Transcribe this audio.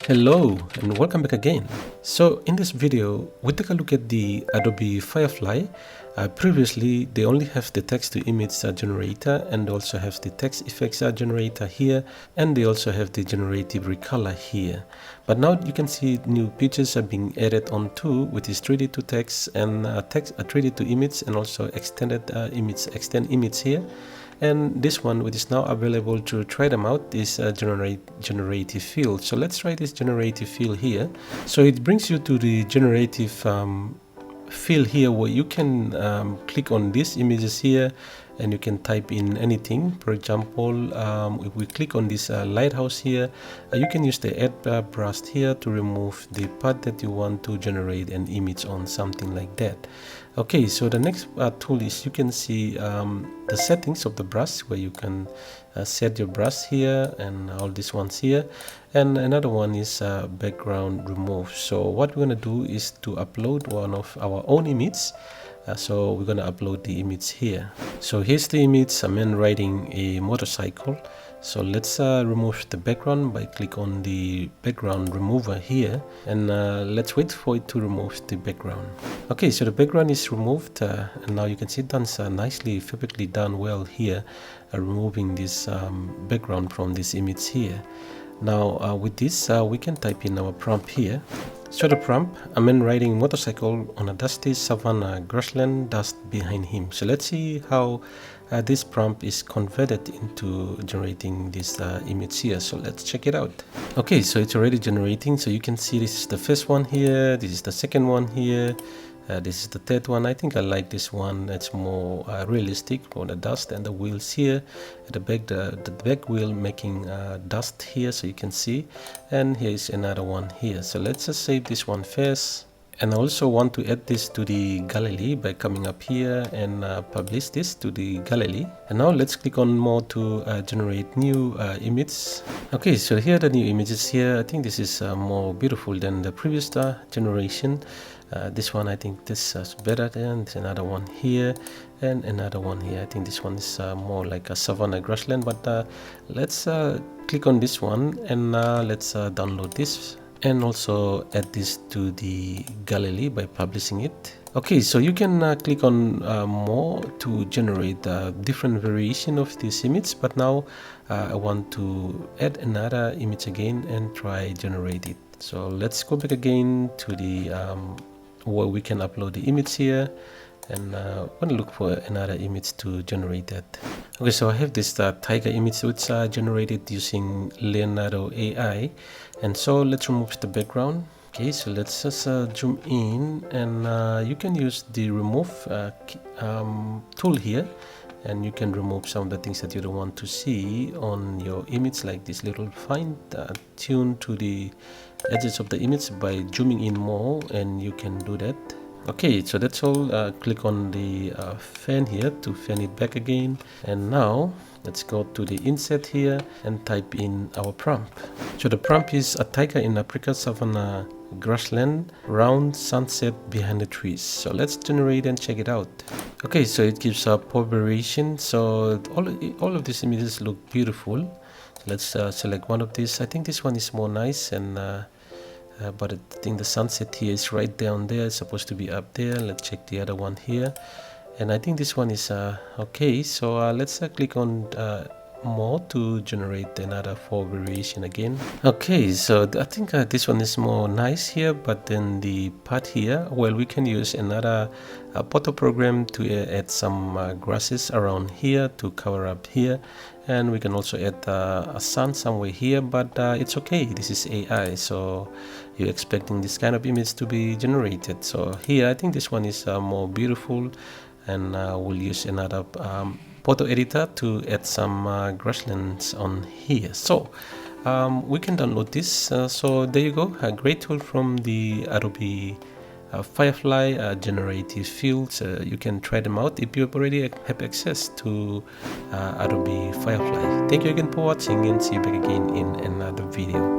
Hello and welcome back again. So in this video we take a look at the Adobe Firefly. Previously they only have the text to image generator, and also have the text effects generator here, and they also have the generative recolor here. But now you can see new features are being added on too, which is 3D to text and text 3D to image, and also extend image here. And this one, which is now available to try them out, is generative fill. So let's try this generative fill here. So it brings you to the generative fill here, where you can click on these images here and you can type in anything. For example, if we click on this lighthouse here, you can use the add brush here to remove the part that you want to generate an image on, something like that. Okay, so the next tool is, you can see the settings of the brush, where you can set your brush here and all these ones here. And another one is background remove. So what we're going to do is to upload one of our own images. So we're going to upload the image here. So here's the image, a man riding a motorcycle. So let's remove the background by click on the background remover here, and let's wait for it to remove the background. Okay, so the background is removed, and now you can see it done nicely, perfectly done well here, removing this background from this image here. Now with this we can type in our prompt here. So the prompt, a man riding motorcycle on a dusty savanna grassland, dust behind him. So let's see how this prompt is converted into generating this image here. So let's check it out. Okay, so it's already generating. So you can see this is the first one here, this is the second one here, this is the third one. I think I like this one. It's more realistic on the dust and the wheels here at the back, the back wheel making dust here, so you can see. And here is another one here. So let's just save this one first. And I also want to add this to the gallery by coming up here and publish this to the gallery. And now let's click on more to generate new image. Okay, so here are the new images here. I think this is more beautiful than the previous generation. This one, I think this is better than. There's another one here and another one here. I think this one is more like a savanna grassland, but let's click on this one and let's download this and also add this to the gallery by publishing it. Okay, so you can click on more to generate different variation of this image, but now I want to add another image again and try generate it. So let's go back again to the where we can upload the image here, and I'm going to look for another image to generate that. Okay, so I have this tiger image which generated using Leonardo AI, and so let's remove the background. Okay, so let's just zoom in, and you can use the remove tool here, and you can remove some of the things that you don't want to see on your image, like this little fine tune to the edges of the image by zooming in more, and you can do that. Okay, so that's all. Click on the fan here to fan it back again, and now let's go to the insert here and type in our prompt. So the prompt is a tiger in Africa savanna grassland, round sunset behind the trees. So let's generate and check it out. Okay, so it gives a poor variation. So all of these images look beautiful. Let's select one of these. I think this one is more nice, and but I think the sunset here is right down there. It's supposed to be up there. Let's check the other one here, and I think this one is okay. So let's click on more to generate another 4 variation again. Okay, so I think this one is more nice here, but then the part here, well, we can use another photo program to add some grasses around here to cover up here, and we can also add a sun somewhere here, but it's okay, this is AI, so you're expecting this kind of image to be generated. So here I think this one is more beautiful, and we'll use another photo editor to add some grasslands on here. So we can download this. So there you go, a great tool from the Adobe Firefly Generative Fill. You can try them out if you already have access to Adobe Firefly. Thank you again for watching, and see you back again in another video.